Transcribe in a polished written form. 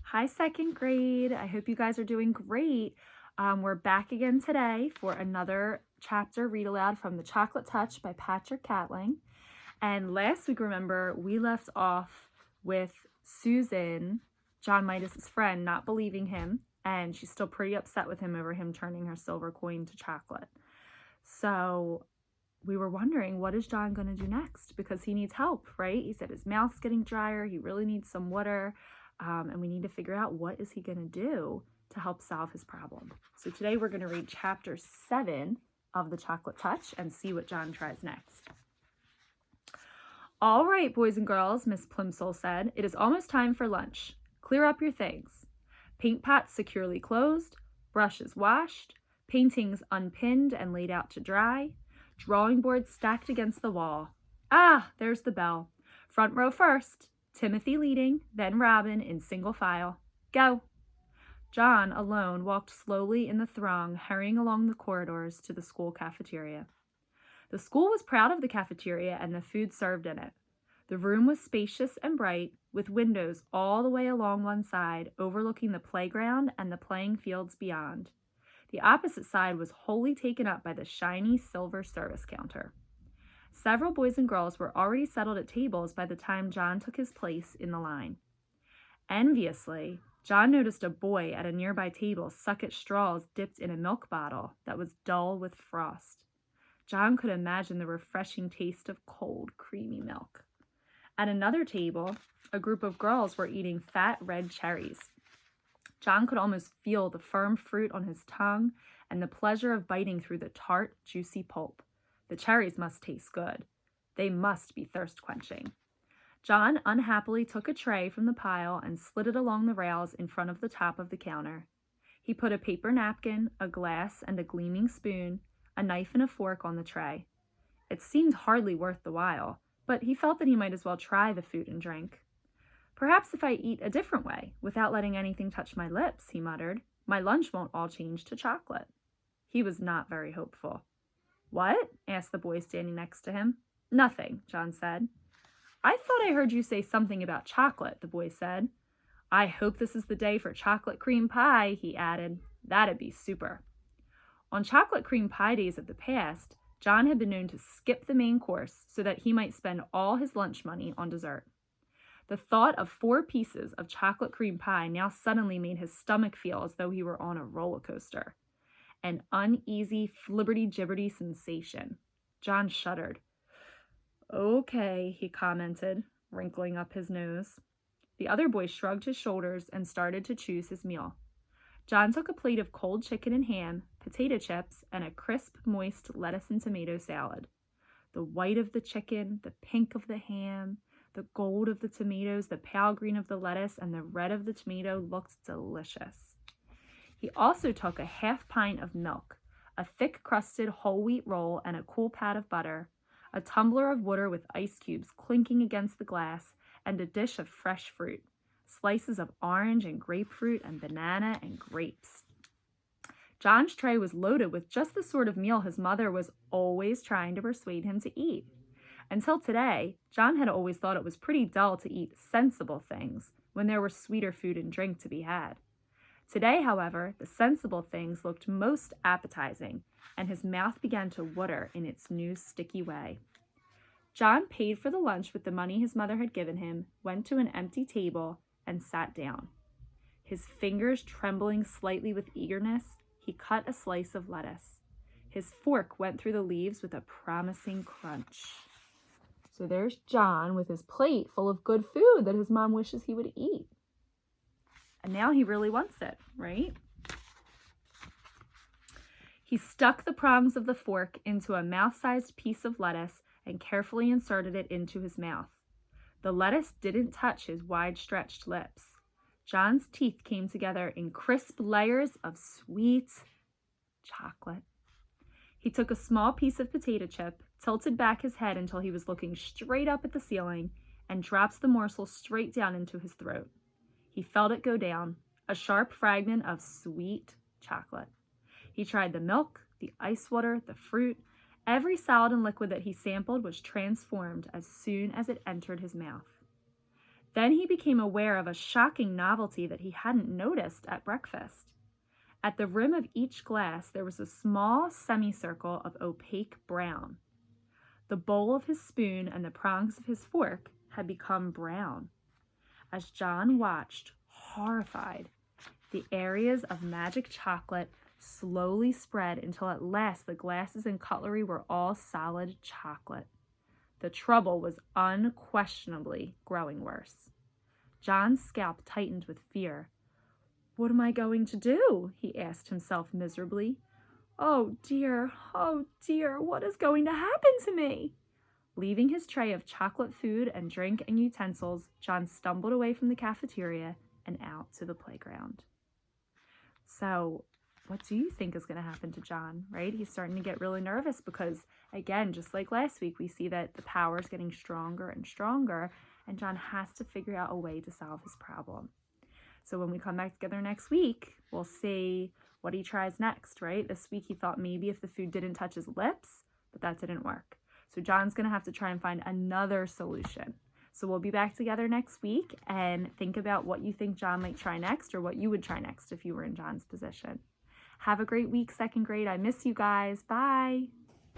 Hi, second grade. I hope you guys are doing great. We're back again today for another chapter read aloud from The Chocolate Touch by Patrick Catling. And last week, remember, we left off with Susan, John Midas's friend, not believing him, and she's still pretty upset with him over him turning her silver coin to chocolate. So we were wondering, what is John going to do next? Because he needs help, right? He said his mouth's getting drier. He really needs some water. And we need to figure out what is he going to do to help solve his problem. So today we're going to read chapter 7 of The Chocolate Touch and see what John tries next. All right, boys and girls, Miss Plimsoll said, it is almost time for lunch. Clear up your things. Paint pots securely closed, brushes washed, paintings unpinned and laid out to dry, drawing boards stacked against the wall. Ah, there's the bell. Front row first. Timothy leading, then Robin in single file. Go. John, alone, walked slowly in the throng, hurrying along the corridors to the school cafeteria. The school was proud of the cafeteria and the food served in it. The room was spacious and bright, with windows all the way along one side, overlooking the playground and the playing fields beyond. The opposite side was wholly taken up by the shiny silver service counter. Several boys and girls were already settled at tables by the time John took his place in the line. Enviously, John noticed a boy at a nearby table suck at straws dipped in a milk bottle that was dull with frost. John could imagine the refreshing taste of cold, creamy milk. At another table, a group of girls were eating fat red cherries. John could almost feel the firm fruit on his tongue and the pleasure of biting through the tart, juicy pulp. The cherries must taste good. They must be thirst-quenching. John unhappily took a tray from the pile and slid it along the rails in front of the top of the counter. He put a paper napkin, a glass, and a gleaming spoon, a knife and a fork on the tray. It seemed hardly worth the while, but he felt that he might as well try the food and drink. Perhaps if I eat a different way, without letting anything touch my lips, he muttered, my lunch won't all change to chocolate. He was not very hopeful. What? Asked the boy standing next to him. Nothing, John said. I thought I heard you say something about chocolate, the boy said. I hope this is the day for chocolate cream pie, he added. That'd be super. On chocolate cream pie days of the past, John had been known to skip the main course so that he might spend all his lunch money on dessert. The thought of 4 pieces of chocolate cream pie now suddenly made his stomach feel as though he were on a roller coaster. An uneasy, flibberty-gibberty sensation. John shuddered. Okay, he commented, wrinkling up his nose. The other boy shrugged his shoulders and started to choose his meal. John took a plate of cold chicken and ham, potato chips, and a crisp, moist lettuce and tomato salad. The white of the chicken, the pink of the ham, the gold of the tomatoes, the pale green of the lettuce, and the red of the tomato looked delicious. He also took a half pint of milk, a thick-crusted whole wheat roll, and a cool pat of butter, a tumbler of water with ice cubes clinking against the glass, and a dish of fresh fruit, slices of orange and grapefruit and banana and grapes. John's tray was loaded with just the sort of meal his mother was always trying to persuade him to eat. Until today, John had always thought it was pretty dull to eat sensible things when there were sweeter food and drink to be had. Today, however, the sensible things looked most appetizing, and his mouth began to water in its new sticky way. John paid for the lunch with the money his mother had given him, went to an empty table, and sat down. His fingers trembling slightly with eagerness, he cut a slice of lettuce. His fork went through the leaves with a promising crunch. So there's John with his plate full of good food that his mom wishes he would eat. And now he really wants it, right? He stuck the prongs of the fork into a mouth-sized piece of lettuce and carefully inserted it into his mouth. The lettuce didn't touch his wide-stretched lips. John's teeth came together in crisp layers of sweet chocolate. He took a small piece of potato chip, tilted back his head until he was looking straight up at the ceiling, and dropped the morsel straight down into his throat. He felt it go down, a sharp fragment of sweet chocolate. He tried the milk, the ice water, the fruit. Every solid and liquid that he sampled was transformed as soon as it entered his mouth. Then he became aware of a shocking novelty that he hadn't noticed at breakfast. At the rim of each glass, there was a small semicircle of opaque brown. The bowl of his spoon and the prongs of his fork had become brown. As John watched, horrified, the areas of magic chocolate slowly spread until at last the glasses and cutlery were all solid chocolate. The trouble was unquestionably growing worse. John's scalp tightened with fear. "What am I going to do?" he asked himself miserably. Oh dear, what is going to happen to me?" Leaving his tray of chocolate food and drink and utensils, John stumbled away from the cafeteria and out to the playground. So, what do you think is going to happen to John, right? He's starting to get really nervous because, again, just like last week, we see that the power is getting stronger and stronger, and John has to figure out a way to solve his problem. So when we come back together next week, we'll see what he tries next, right? This week he thought maybe if the food didn't touch his lips, but that didn't work. So John's going to have to try and find another solution. So we'll be back together next week and think about what you think John might try next or what you would try next if you were in John's position. Have a great week, second grade. I miss you guys. Bye.